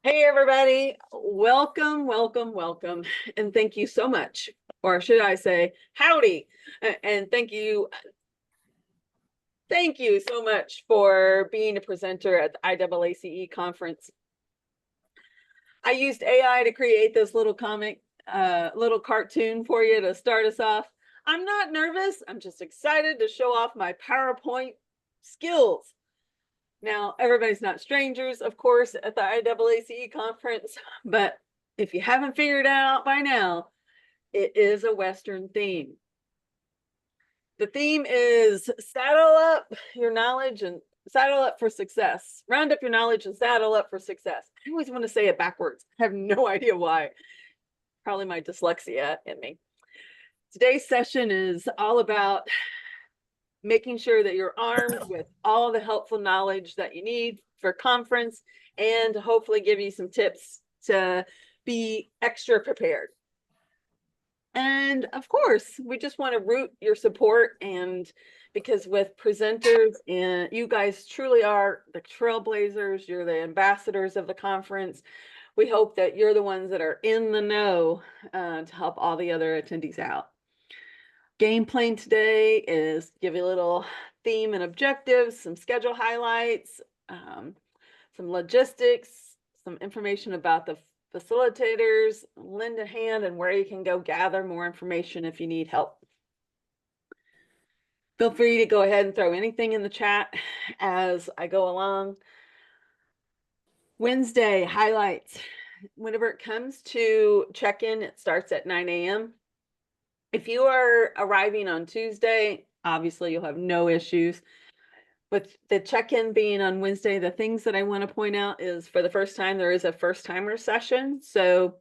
Hey, everybody. Welcome, welcome, welcome. And thank you so much, or should I say, howdy. And thank you so much for being a presenter at the IAACE conference. I used AI to create this little little cartoon for you to start us off. I'm not nervous. I'm just excited to show off my PowerPoint skills. Now, everybody's not strangers, of course, at the IAACE conference, but if you haven't figured it out by now, it is a Western theme. The theme is saddle up your knowledge and saddle up for success. Round up your knowledge and saddle up for success. I always want to say it backwards. I have no idea why. Probably my dyslexia in me. Today's session is all about making sure that you're armed with all the helpful knowledge that you need for conference and to hopefully give you some tips to be extra prepared. And of course, we just want to root your support, and because with presenters, and you guys truly are the trailblazers, you're the ambassadors of the conference. We hope that you're the ones that are in the know to help all the other attendees out. Game plan today is give you a little theme and objectives, some schedule highlights, some logistics, some information about the facilitators, lend a hand, and where you can go gather more information if you need help. Feel free to go ahead and throw anything in the chat as I go along. Wednesday highlights. Whenever it comes to check-in, it starts at 9 a.m. If you are arriving on Tuesday, obviously you'll have no issues. With the check-in being on Wednesday, the things that I want to point out is for the first time, there is a first-timer session. So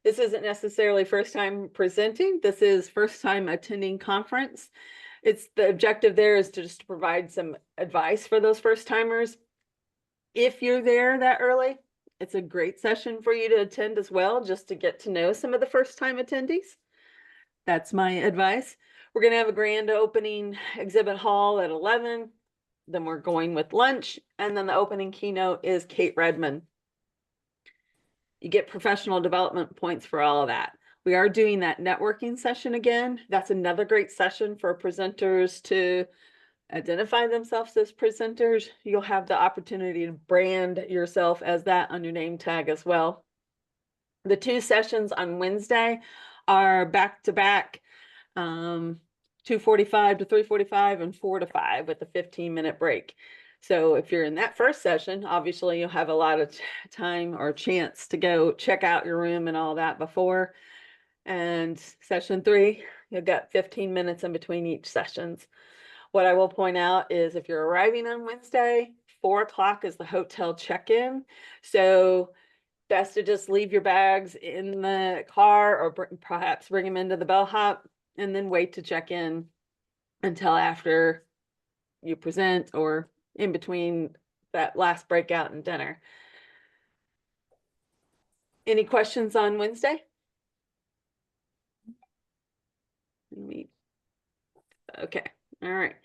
this isn't necessarily first time presenting. This is first time attending conference. It's the objective there is to just provide some advice for those first timers. If you're there that early, it's a great session for you to attend as well, just to get to know some of the first time attendees. That's my advice. We're going to have a grand opening exhibit hall at 11. Then we're going with lunch. And then the opening keynote is Kate Redmond. You get professional development points for all of that. We are doing that networking session again. That's another great session for presenters to identify themselves as presenters. You'll have the opportunity to brand yourself as that on your name tag as well. The two sessions on Wednesday are back-to-back, 2:45 to 3:45 and 4 to 5 with a 15-minute break. So if you're in that first session, obviously you'll have a lot of time or chance to go check out your room and all that before. And session 3, you've got 15 minutes in between each sessions. What I will point out is if you're arriving on Wednesday, 4 o'clock is the hotel check-in. So best to just leave your bags in the car or perhaps bring them into the bellhop and then wait to check in until after you present or in between that last breakout and dinner. Any questions on Wednesday? Okay, all right.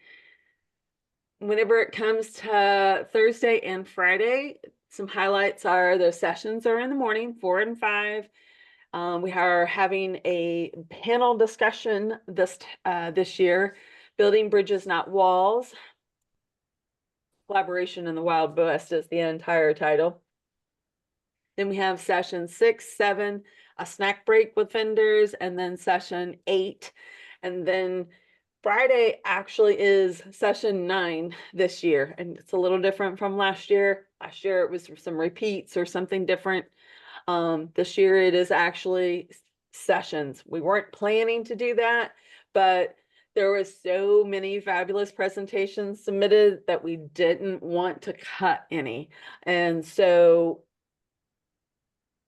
Whenever it comes to Thursday and Friday, some highlights are the sessions are in the morning, 4 and 5. We are having a panel discussion this year, Building Bridges, Not Walls. Collaboration in the Wild West is the entire title. Then we have session 6, 7, a snack break with vendors, and then session 8. And then Friday actually is session 9 this year, and it's a little different from last year. Last year it was some repeats or something different. This year it is actually sessions. We weren't planning to do that, but there was so many fabulous presentations submitted that we didn't want to cut any. And so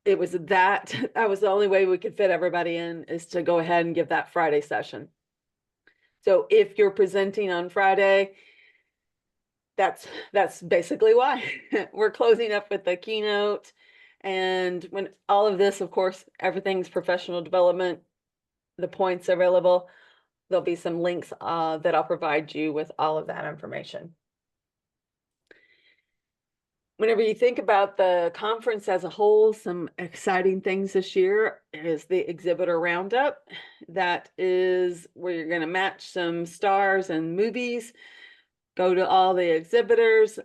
it was that was the only way we could fit everybody in, is to go ahead and give that Friday session. So if you're presenting on Friday, that's basically why. We're closing up with the keynote. And when all of this, of course, everything's professional development, the points available, there'll be some links that I'll provide you with all of that information. whenever you think about the conference as a whole, some exciting things this year is the exhibitor roundup. That is where you're going to match some stars and movies, go to all the exhibitors.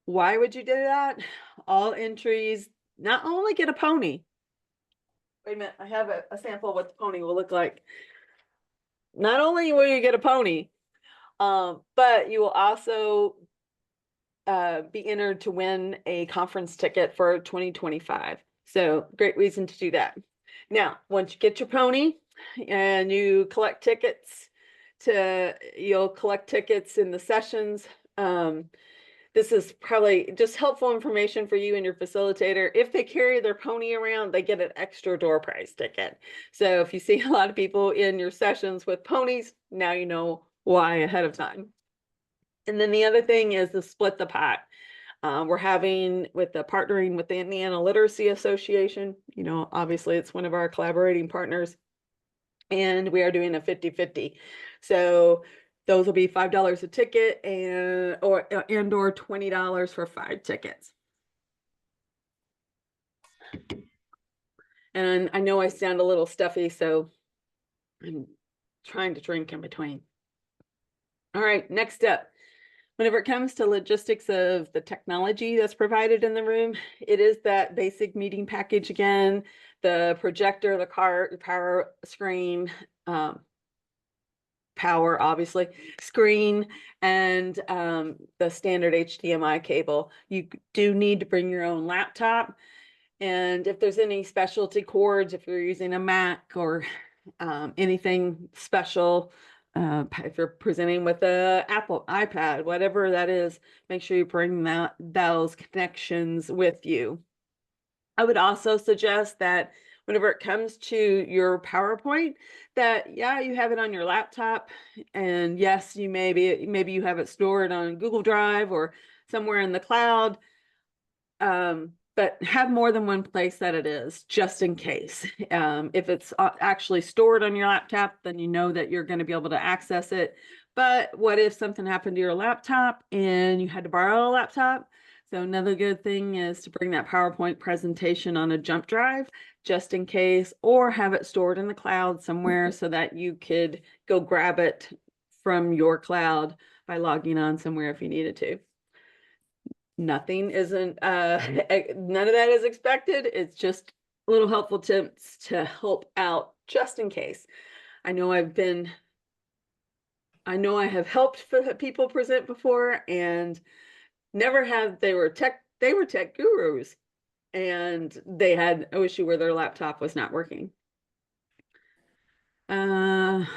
Why would you do that? All entries not only get a pony. Wait a minute, I have a sample of what the pony will look like. Not only will you get a pony, but you will also be entered to win a conference ticket for 2025. So great reason to do that. Now, once you get your pony and you collect tickets you'll collect tickets in the sessions. This is probably just helpful information for you and your facilitator. If they carry their pony around, they get an extra door prize ticket. So if you see a lot of people in your sessions with ponies, now you know why ahead of time. And then the other thing is the split the pot. We're having partnering with the Indiana Literacy Association. You know, obviously it's one of our collaborating partners, and we are doing a 50-50. So those will be $5 a ticket and or $20 for 5 tickets. And I know I sound a little stuffy, so I'm trying to drink in between. All right, next up. Whenever it comes to logistics of the technology that's provided in the room, it is that basic meeting package again, the projector, the power screen, power, obviously, screen, and the standard HDMI cable. You do need to bring your own laptop. And if there's any specialty cords, if you're using a Mac or anything special, if you're presenting with a Apple iPad, whatever that is, make sure you bring those connections with you. I would also suggest that whenever it comes to your PowerPoint, that you have it on your laptop, and yes, you maybe you have it stored on Google Drive or somewhere in the cloud. But have more than one place that it is, just in case. If it's actually stored on your laptop, then you know that you're going to be able to access it. But what if something happened to your laptop and you had to borrow a laptop? So another good thing is to bring that PowerPoint presentation on a jump drive, just in case, or have it stored in the cloud somewhere so that you could go grab it from your cloud by logging on somewhere if you needed to. None of that is expected. It's just little helpful tips to help out just in case. I know I have helped people present before, and they were tech gurus, and they had an issue where their laptop was not working. Candle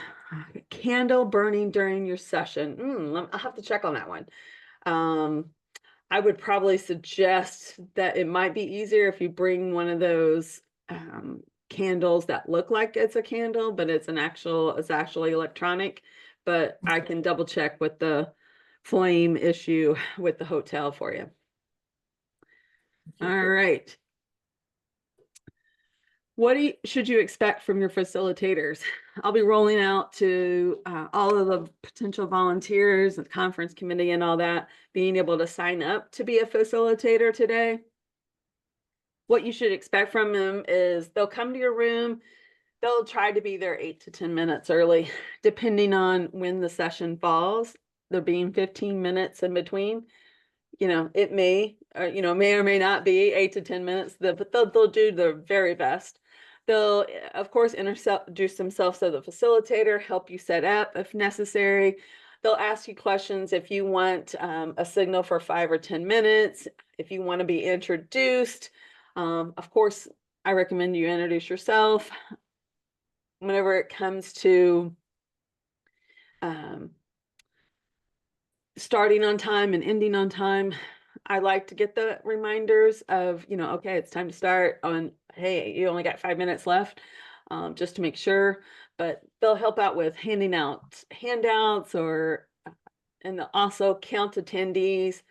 burning during your session. I'll have to check on that one. I would probably suggest that it might be easier if you bring one of those candles that look like it's a candle, but it's actually electronic. But I can double check with the flame issue with the hotel for you. All right. What should you expect from your facilitators? I'll be rolling out to all of the potential volunteers and the conference committee and all that, being able to sign up to be a facilitator today. What you should expect from them is they'll come to your room. They'll try to be there 8 to 10 minutes early, depending on when the session falls. There being 15 minutes in between. You know, it may or may not be 8 to 10 minutes, but they'll do their very best. They'll, of course, introduce themselves to the facilitator, help you set up if necessary. They'll ask you questions if you want a signal for 5 or 10 minutes, if you want to be introduced. Of course, I recommend you introduce yourself. Whenever it comes to starting on time and ending on time, I like to get the reminders of, okay, it's time to start on, hey, you only got 5 minutes left, just to make sure. But they'll help out with handing out handouts and they'll also count attendees.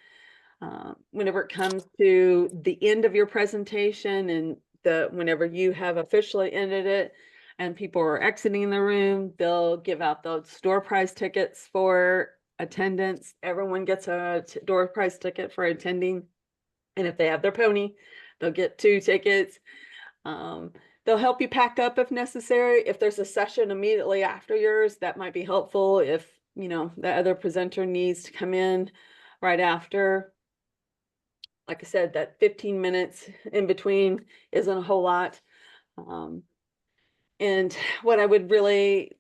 Whenever it comes to the end of your presentation and whenever you have officially ended it and people are exiting the room, they'll give out those door prize tickets for attendance. Everyone gets a door prize ticket for attending. And if they have their pony, they'll get 2 tickets. They'll help you pack up if necessary. If there's a session immediately after yours, that might be helpful if, you know, the other presenter needs to come in right after. Like I said, that 15 minutes in between isn't a whole lot. And what I would really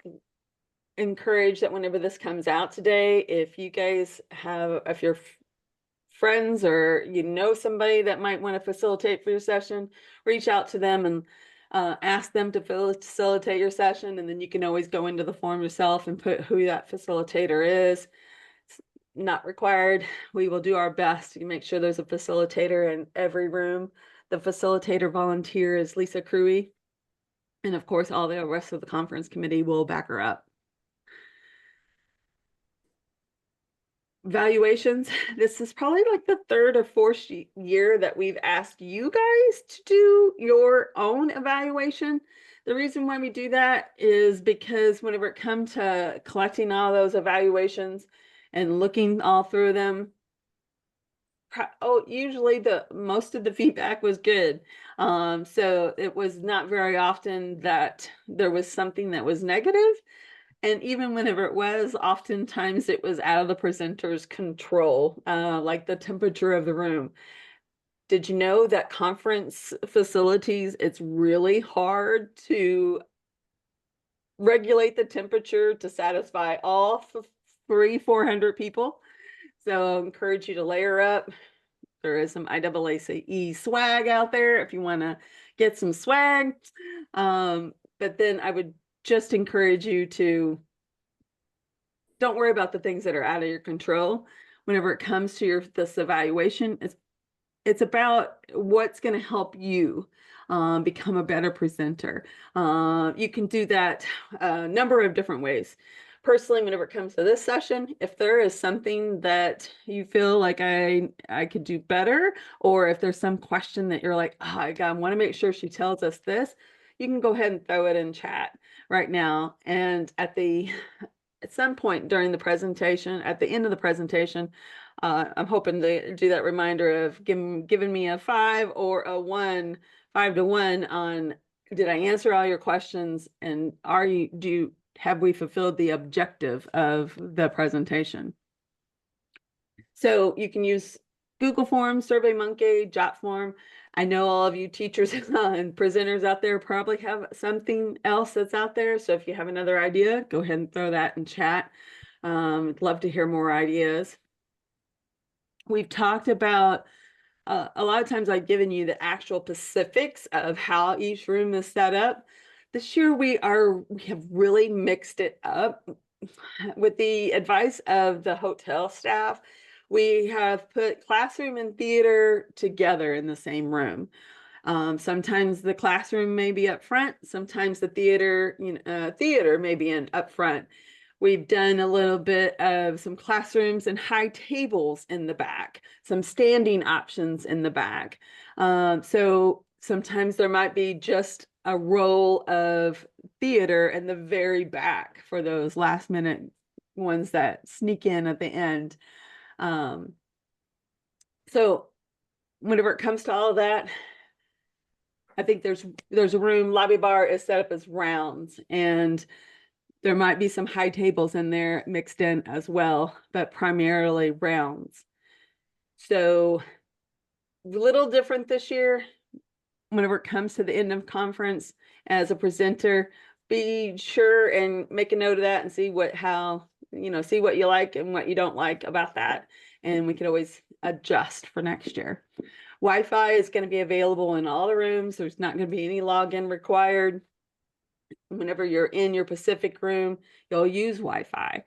encourage that whenever this comes out today, if you guys have, if you're friends or you know somebody that might want to facilitate for your session, reach out to them and ask them to facilitate your session. And then you can always go into the form yourself and put who that facilitator is. It's not required. We will do our best to make sure there's a facilitator in every room. The facilitator volunteer is Lisa Cruey. And of course, all the rest of the conference committee will back her up. Valuations. This is probably like the 3rd or 4th year that we've asked you guys to do your own evaluation. The reason why we do that is because whenever it comes to collecting all those evaluations and looking all through them, usually most of the feedback was good. So it was not very often that there was something that was negative. And even whenever it was, oftentimes it was out of the presenter's control, like the temperature of the room. Did you know that conference facilities, it's really hard to regulate the temperature to satisfy all 400 people? So I encourage you to layer up. There is some IAACE swag out there if you want to get some swag. But then I would just encourage you to don't worry about the things that are out of your control. Whenever it comes to this evaluation, it's about what's going to help you become a better presenter. You can do that a number of different ways. Personally, whenever it comes to this session, if there is something that you feel like I could do better, or if there's some question that you're like, oh, I want to make sure she tells us this, you can go ahead and throw it in chat right now. And at some point during the presentation, at the end of the presentation, I'm hoping to do that reminder of giving me a 5 or a 1, 5 to 1 on, did I answer all your questions, and have we fulfilled the objective of the presentation? So you can use Google Forms, SurveyMonkey, JotForm. I know all of you teachers and presenters out there probably have something else that's out there. So if you have another idea, go ahead and throw that in chat. I'd love to hear more ideas. We've talked about, a lot of times I've given you the actual specifics of how each room is set up. This year we have really mixed it up. With the advice of the hotel staff, we have put classroom and theater together in the same room. Sometimes the classroom may be up front, sometimes the theater may be up front. We've done a little bit of some classrooms and high tables in the back, some standing options in the back. So sometimes there might be just a row of theater in the very back for those last minute ones that sneak in at the end. So whenever it comes to all of that, I think there's a room. Lobby bar is set up as rounds, and there might be some high tables in there mixed in as well, but primarily rounds. So a little different this year. Whenever it comes to the end of conference, as a presenter, be sure and make a note of that and see what you like and what you don't like about that. And we can always adjust for next year. Wi-Fi is going to be available in all the rooms. There's not going to be any login required. Whenever you're in your Pacific room, you'll use Wi-Fi.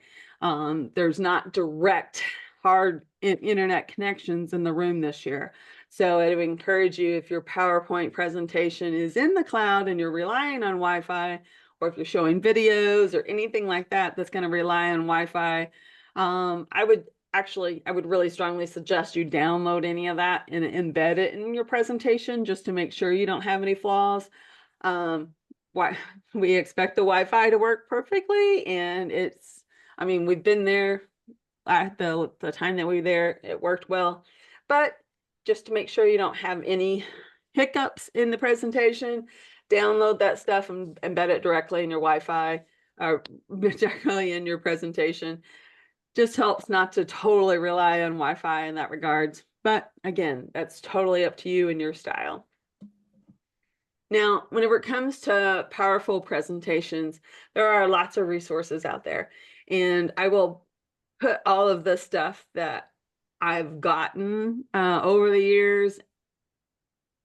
There's not direct hard internet connections in the room this year. So I would encourage you, if your PowerPoint presentation is in the cloud and you're relying on Wi-Fi, or if you're showing videos or anything like that that's going to rely on Wi-Fi, I would really strongly suggest you download any of that and embed it in your presentation just to make sure you don't have any flaws. We expect the Wi-Fi to work perfectly, and we've been there at the time that we were there, it worked well. But just to make sure you don't have any hiccups in the presentation, download that stuff and embed it directly in your Wi-Fi or directly in your presentation. Just helps not to totally rely on Wi-Fi in that regards. But again, that's totally up to you and your style. Now, whenever it comes to powerful presentations, there are lots of resources out there, and I will put all of the stuff that I've gotten over the years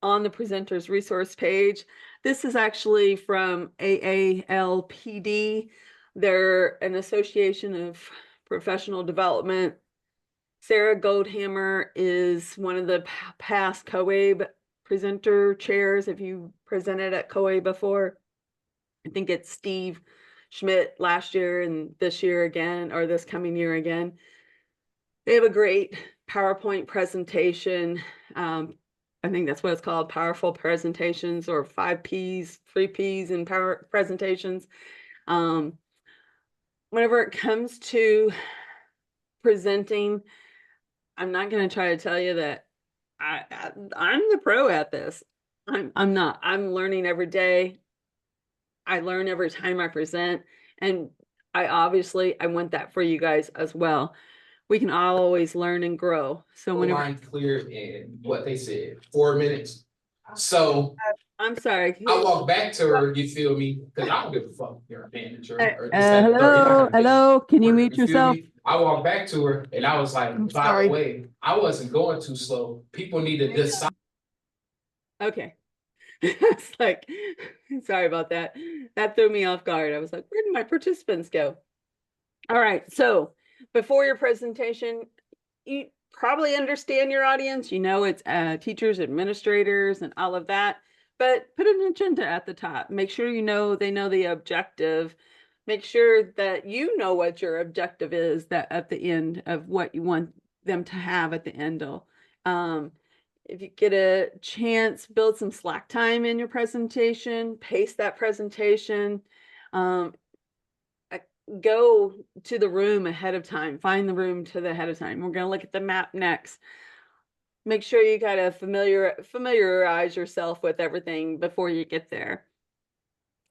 on the presenter's resource page. This is actually from AALPD. They're an association of professional development. Sarah Goldhammer is one of the past COABE presenter chairs. If you presented at COABE before, I think it's Steve Schmidt last year and this year again, or this coming year again. They have a great PowerPoint presentation. I think that's what it's called, powerful presentations, or 5 Ps, 3 Ps in power presentations. Whenever it comes to presenting, I'm not going to try to tell you that I'm the pro at this. I'm not. I'm learning every day. I learn every time I present, and I want that for you guys as well. We can always learn and grow. So whenever line clear in what they said, 4 minutes. So I'm sorry. I walk back to her, you feel me? Because I don't give a fuck. You're a manager or Hello. Can you mute yourself? I walked back to her and I was like, I'm by sorry. the way, I wasn't going too slow. People need to decide. Okay. It's like, sorry about that. That threw me off guard. I was like, where did my participants go? All right. So before your presentation, you probably understand your audience. You know, it's teachers, administrators, and all of that. But put an agenda at the top. Make sure you know they know the objective. Make sure that you know what your objective is, that at the end of what you want them to have at the end. If you get a chance, build some slack time in your presentation, pace that presentation. Go to the room ahead of time, find the room to the ahead of time. We're going to look at the map next. Make sure you kind of familiarize yourself with everything before you get there,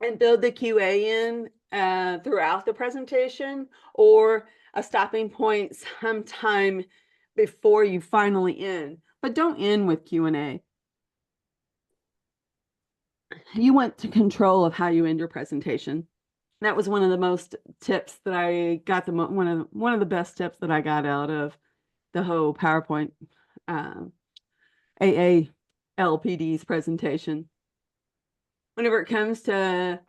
and build the QA in throughout the presentation, or a stopping point sometime before you finally end, but don't end with Q&A. You want to control of how you end your presentation. That was one of the most tips that I got, one of the best tips that I got out of the whole PowerPoint AALPD's presentation. Whenever it comes to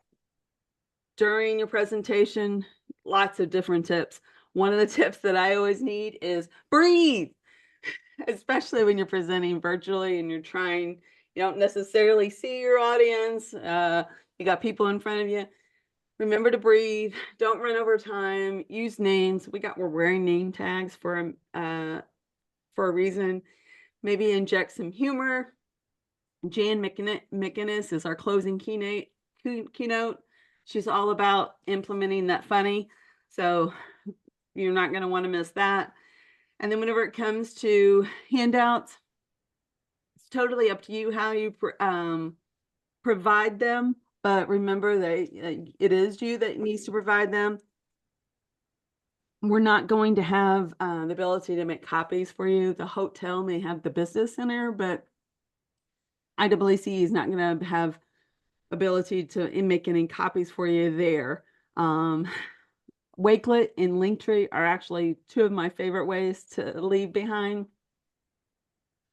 during your presentation, lots of different tips. One of the tips that I always need is breathe, especially when you're presenting virtually and you don't necessarily see your audience. You got people in front of you. Remember to breathe. Don't run over time. Use names. We're wearing name tags for a reason. Maybe inject some humor. Jan McInnes is our closing keynote. She's all about implementing that funny. So you're not going to want to miss that. And then whenever it comes to handouts, it's totally up to you how you provide them. But remember that it is you that needs to provide them. We're not going to have the ability to make copies for you. The hotel may have the business center, but IAACE is not going to have ability to make any copies for you there. Wakelet and Linktree are actually two of my favorite ways to leave behind.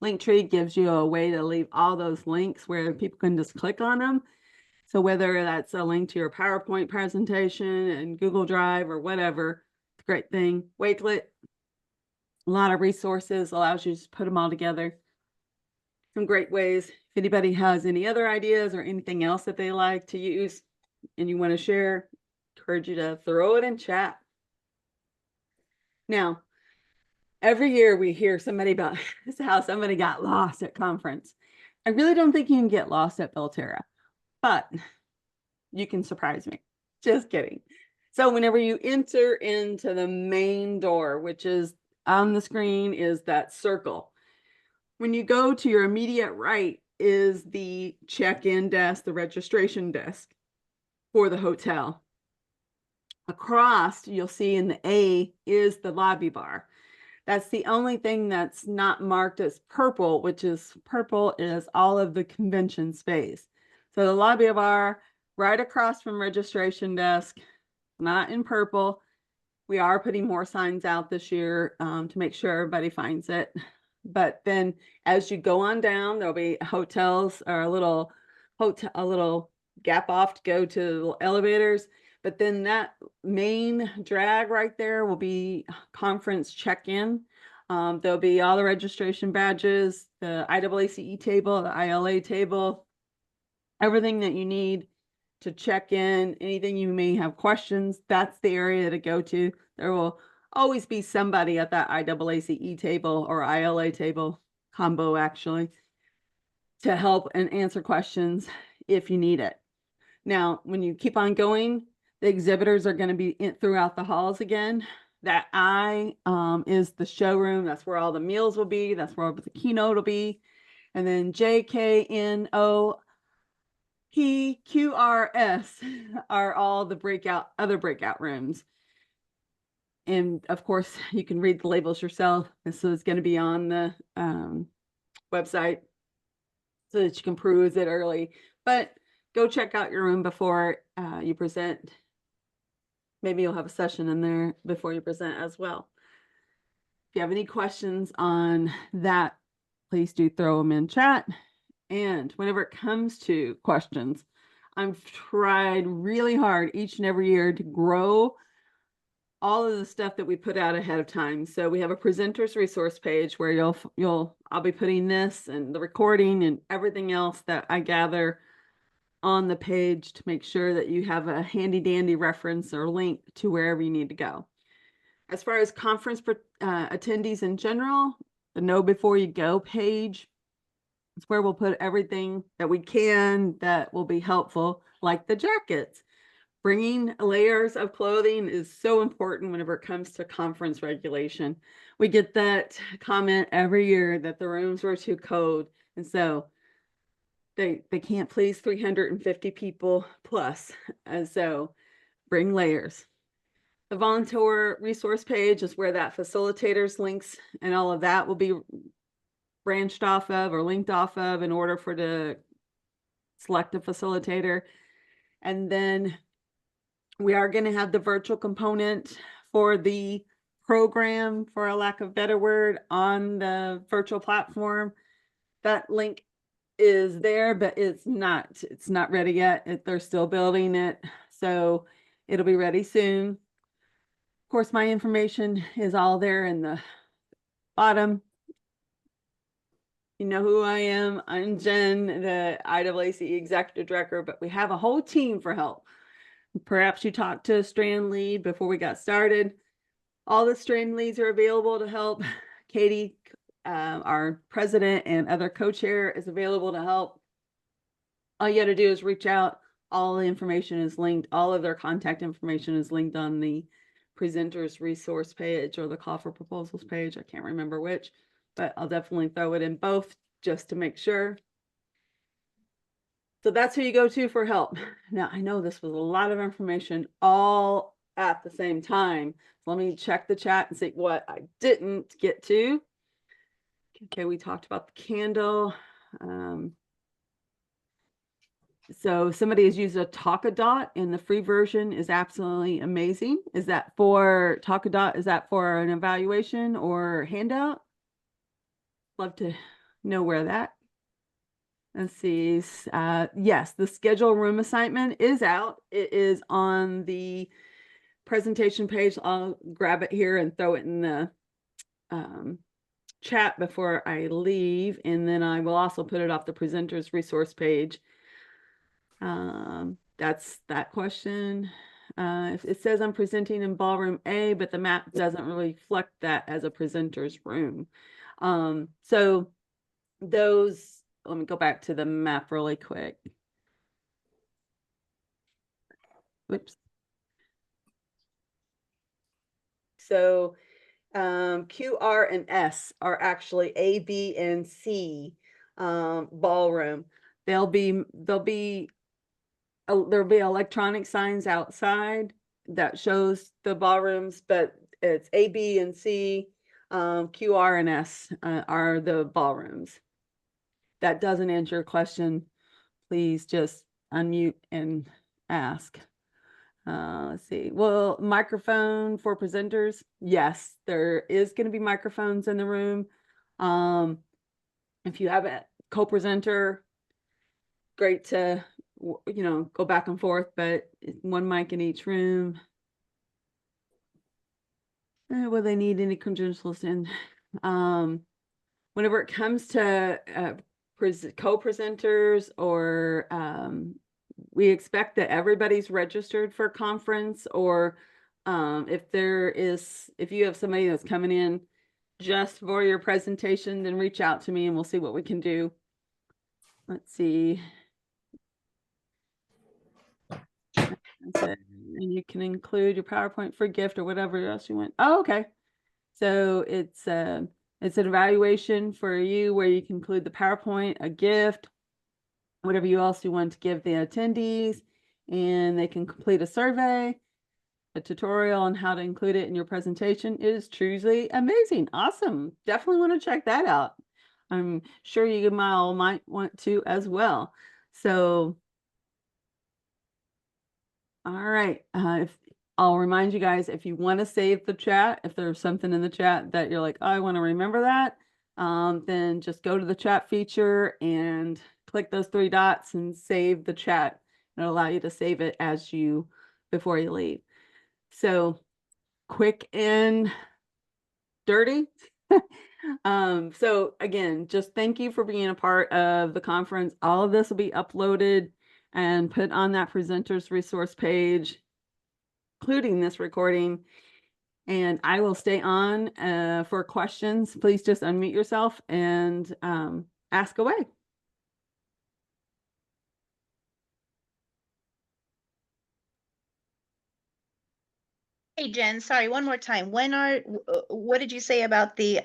Linktree gives you a way to leave all those links where people can just click on them. So whether that's a link to your PowerPoint presentation and Google Drive or whatever, it's a great thing. Wakelet, a lot of resources, allows you to put them all together. Some great ways. If anybody has any other ideas or anything else that they like to use and you want to share, encourage you to throw it in chat. Now, every year we hear somebody about how somebody got lost at conference. I really don't think you can get lost at Belterra, but you can surprise me. Just kidding. So whenever you enter into the main door, which is on the screen, is that circle. When you go to your immediate right is the check-in desk, the registration desk for the hotel. Across, you'll see in the A is the lobby bar. That's the only thing that's not marked as purple, which is purple is all of the convention space. So the lobby bar right across from registration desk, not in purple. We are putting more signs out this year to make sure everybody finds it. But then as you go on down, there'll be hotels or a little gap off to go to elevators. But then that main drag right there will be conference check-in. There'll be all the registration badges, the IAACE table, the ILA table, everything that you need to check in, anything you may have questions, that's the area to go to. There will always be somebody at that IAACE table or ILA table combo actually to help and answer questions if you need it. Now, when you keep on going, the exhibitors are going to be throughout the halls again. That I is the showroom. That's where all the meals will be. That's where the keynote will be. And then JKNO PQRS are all the other breakout rooms. And of course, you can read the labels yourself. This is going to be on the website so that you can peruse it early. But go check out your room before you present. Maybe you'll have a session in there before you present as well. If you have any questions on that, please do throw them in chat. And whenever it comes to questions, I've tried really hard each and every year to grow all of the stuff that we put out ahead of time. So we have a presenters resource page where I'll be putting this and the recording and everything else that I gather on the page to make sure that you have a handy dandy reference or link to wherever you need to go. As far as conference attendees in general, the know before you go page is where we'll put everything that we can that will be helpful, like the jackets. Bringing layers of clothing is so important whenever it comes to conference regulation. We get that comment every year that the rooms were too cold. And so they can't please 350 people plus. And so bring layers. The volunteer resource page is where that facilitators links and all of that will be branched off of or linked off of in order for the select a facilitator. And then we are going to have the virtual component for the program, for a lack of better word, on the virtual platform. That link is there, but it's not ready yet. They're still building it. So it'll be ready soon. Of course, my information is all there in the bottom. You know who I am. I'm Jen, the IAACE Executive Director, but we have a whole team for help. Perhaps you talked to a strand lead before we got started. All the strand leads are available to help. Katie, our president and other co-chair, is available to help. All you got to do is reach out. All the information is linked. All of their contact information is linked on the presenters resource page or the call for proposals page. I can't remember which, but I'll definitely throw it in both just to make sure. So that's who you go to for help. Now, I know this was a lot of information all at the same time. So let me check the chat and see what I didn't get to. Okay, we talked about the candle. So somebody has used a Talkadot and the free version is absolutely amazing. Is that for Talkadot? Is that for an evaluation or handout? Love to know where that. Let's see. Yes, the schedule room assignment is out. It is on the presentation page. I'll grab it here and throw it in the chat before I leave. And then I will also put it off the presenters resource page. That's that question. It says I'm presenting in ballroom A, but the map doesn't really reflect that as a presenter's room. So those, let me go back to the map really quick. Whoops. So Q, R, and S are actually A, B, and C ballroom. There'll be electronic signs outside that shows the ballrooms, but it's A, B, and C. Q, R, and S are the ballrooms. That doesn't answer your question. Please just unmute and ask. Let's see. Well, microphone for presenters. Yes, there is going to be microphones in the room. If you have a co-presenter, great to, go back and forth, but one mic in each room. Will they need any credentials in? Whenever it comes to co-presenters or we expect that everybody's registered for a conference, or if you have somebody that's coming in just for your presentation, then reach out to me and we'll see what we can do. Let's see. And you can include your PowerPoint for gift or whatever else you want. Oh, okay. So it's an evaluation for you where you can include the PowerPoint, a gift, whatever you else you want to give the attendees, and they can complete a survey, a tutorial on how to include it in your presentation. It is truly amazing. Awesome. Definitely want to check that out. I'm sure you might want to as well. So, all right. If I'll remind you guys, if you want to save the chat, if there's something in the chat that you're like, oh, I want to remember that, then just go to the chat feature and click those three dots and save the chat. It'll allow you to save it before you leave. So quick and dirty. So again, just thank you for being a part of the conference. All of this will be uploaded and put on that presenters resource page, including this recording. And I will stay on for questions. Please just unmute yourself and ask away. Hey, Jen, sorry, one more time. What did you say about the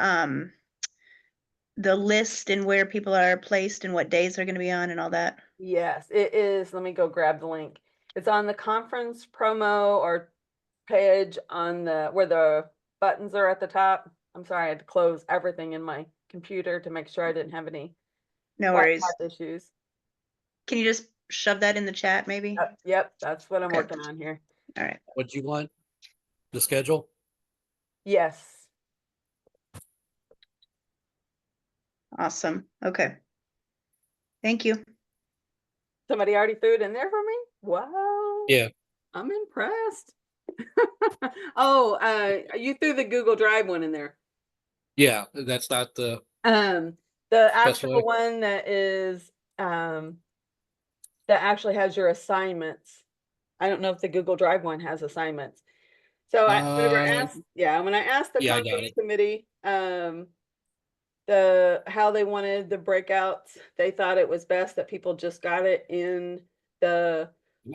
list and where people are placed and what days they're going to be on and all that? Yes, it is. Let me go grab the link. It's on the conference promo or page on where the buttons are at the top. I'm sorry, I had to close everything in my computer to make sure I didn't have any No worries. issues. Can you just shove that in the chat maybe? Yep, that's what I'm Okay. working on here. All right. What do you want? The schedule? Yes. Awesome. Okay. Thank you. Somebody already threw it in there for me? Wow. Yeah. I'm impressed. Oh, you threw the Google Drive one in there. Yeah, that's not the Actual one that is that actually has your assignments. I don't know if the Google Drive one has assignments. So when I asked the conference committee how they wanted the breakouts, they thought it was best that people just got it in the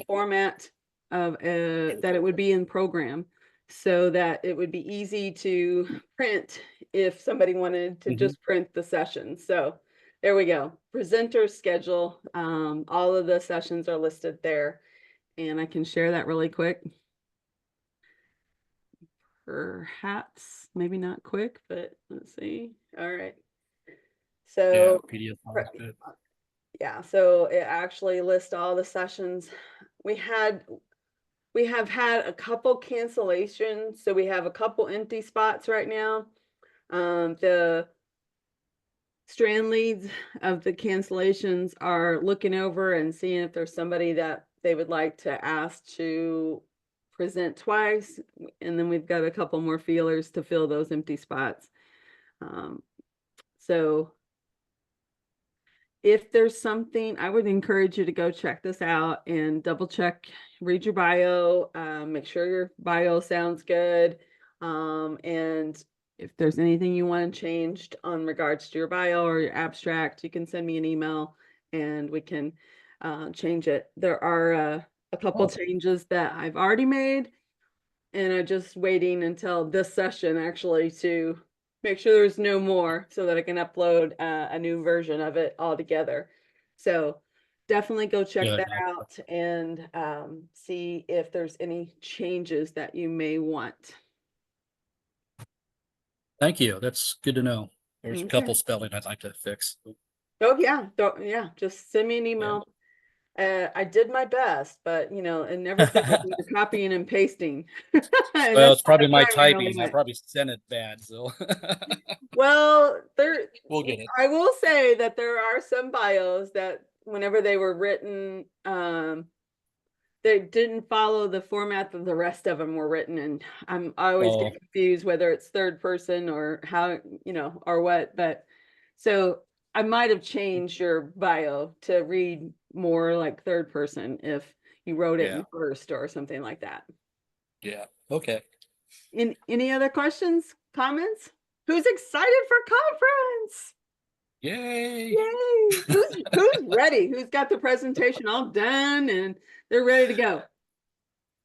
format of that it would be in program, so that it would be easy to print if somebody wanted to just print the session. So there we go. Presenter schedule. All of the sessions are listed there, and I can share that really quick. Perhaps, maybe not quick, but let's see. All right. So PDF. yeah, so it actually lists all the sessions. We have had a couple cancellations, so we have a couple empty spots right now. The strand leads of the cancellations are looking over and seeing if there's somebody that they would like to ask to present twice, and then we've got a couple more feelers to fill those empty spots. So if there's something, I would encourage you to go check this out and double check, read your bio, make sure your bio sounds good. And if there's anything you want changed on regards to your bio or your abstract, you can send me an email and we can change it. There are a couple changes that I've already made. and I'm just waiting until this session actually to make sure there's no more so that I can upload a new version of it altogether. So definitely go check Yeah, that yeah. out and see if there's any changes that you may want. Thank you. That's good to know. There's a Okay. couple spelling I'd like to fix. Oh yeah, yeah. Just send me an email. I did my best, but you know, it never fails when you're copying and pasting. And Well, that's it's probably my what I really typing. I want. probably sent it bad, so Well, we'll get it. I will say that there are some bios that whenever they were written, they didn't follow the format that the rest of them were written in. I always Oh, get confused whether it's third person or how, you know, or what, but so I might have changed your bio to read more like third person if you wrote it yeah, in first or something like that. yeah. Okay. Any other questions, comments? Who's excited for conference? Yay. Yay! Who's ready? Who's got the presentation all done and they're ready to go?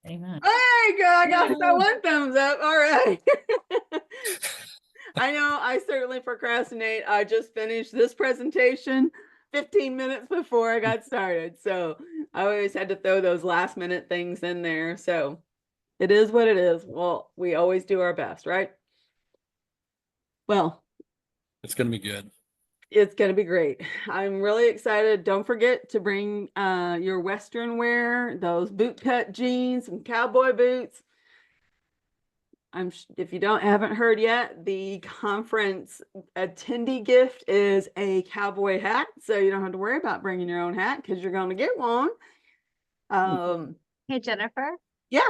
Amen. Hey, girl, I got that Yay. one thumbs up. All right. I know I certainly procrastinate. I just finished this presentation 15 minutes before I got started. So I always had to throw those last minute things in there. So it is what it is. Well, we always do our best, right? Well, It's gonna be good. it's going to be great. I'm really excited. Don't forget to bring your Western wear, those boot cut jeans and cowboy boots. If you haven't heard yet, the conference attendee gift is a cowboy hat. So you don't have to worry about bringing your own hat because you're going to get one. Hey, Jennifer, Yeah.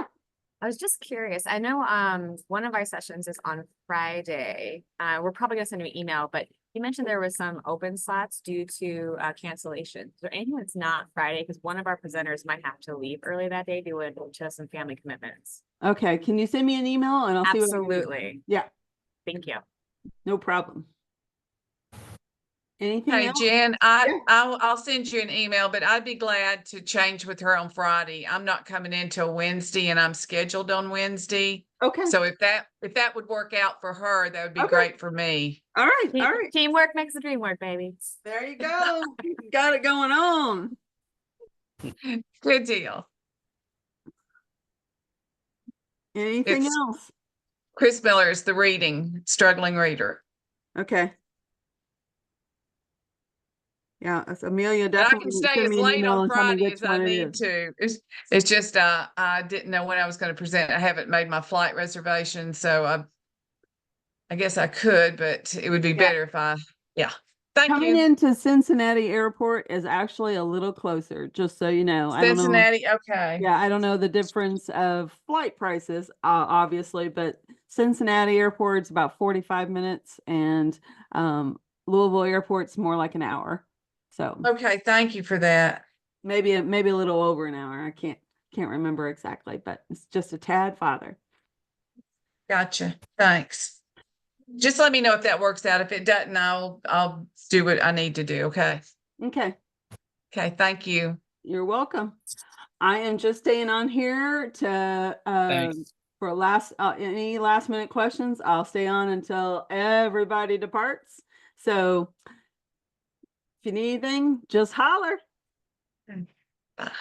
I was just curious. I know one of our sessions is on Friday. We're probably gonna send you an email, but you mentioned there was some open slots due to cancellation. Is there anything that's not Friday? Because one of our presenters might have to leave early that day due to some family commitments. Okay. Can you send me an email and I'll see what I can do? Absolutely. Yeah, Thank you. no problem. Anything Hey, else? Jen, Yeah. I'll send you an email, but I'd be glad to change with her on Friday. I'm not coming in till Wednesday and I'm scheduled on Wednesday. Okay. So if that would work out for her, that would be Okay. great for me. All right. All right. Teamwork makes the dream work, baby. There you go. Got it going on. Good deal. Anything It's- else? Chris Miller is the struggling reader. Okay. Yeah, that's Amelia And I definitely can stay send as me an late email on and tell me Friday which as I one it need is. to. It's just I didn't know when I was going to present. I haven't made my flight reservation, so I guess I could, but it would be Yeah. better if yeah. Thank Coming you. into Cincinnati Airport is actually a little closer, just so you know. I don't know. Cincinnati, okay. Yeah, I don't know the difference of flight prices, obviously, but Cincinnati Airport's about 45 minutes and Louisville Airport's more like an hour. So Okay, thank you for that. maybe a little over an hour. I can't remember exactly, but it's just a tad farther. Gotcha. Thanks. Just let me know if that works out. If it doesn't, I'll do what I need to do. Okay. Okay, Okay, thank you. you're welcome. I am just staying on here to Thanks. for any last minute questions. I'll stay on until everybody departs. So if you need anything, just holler. Bye.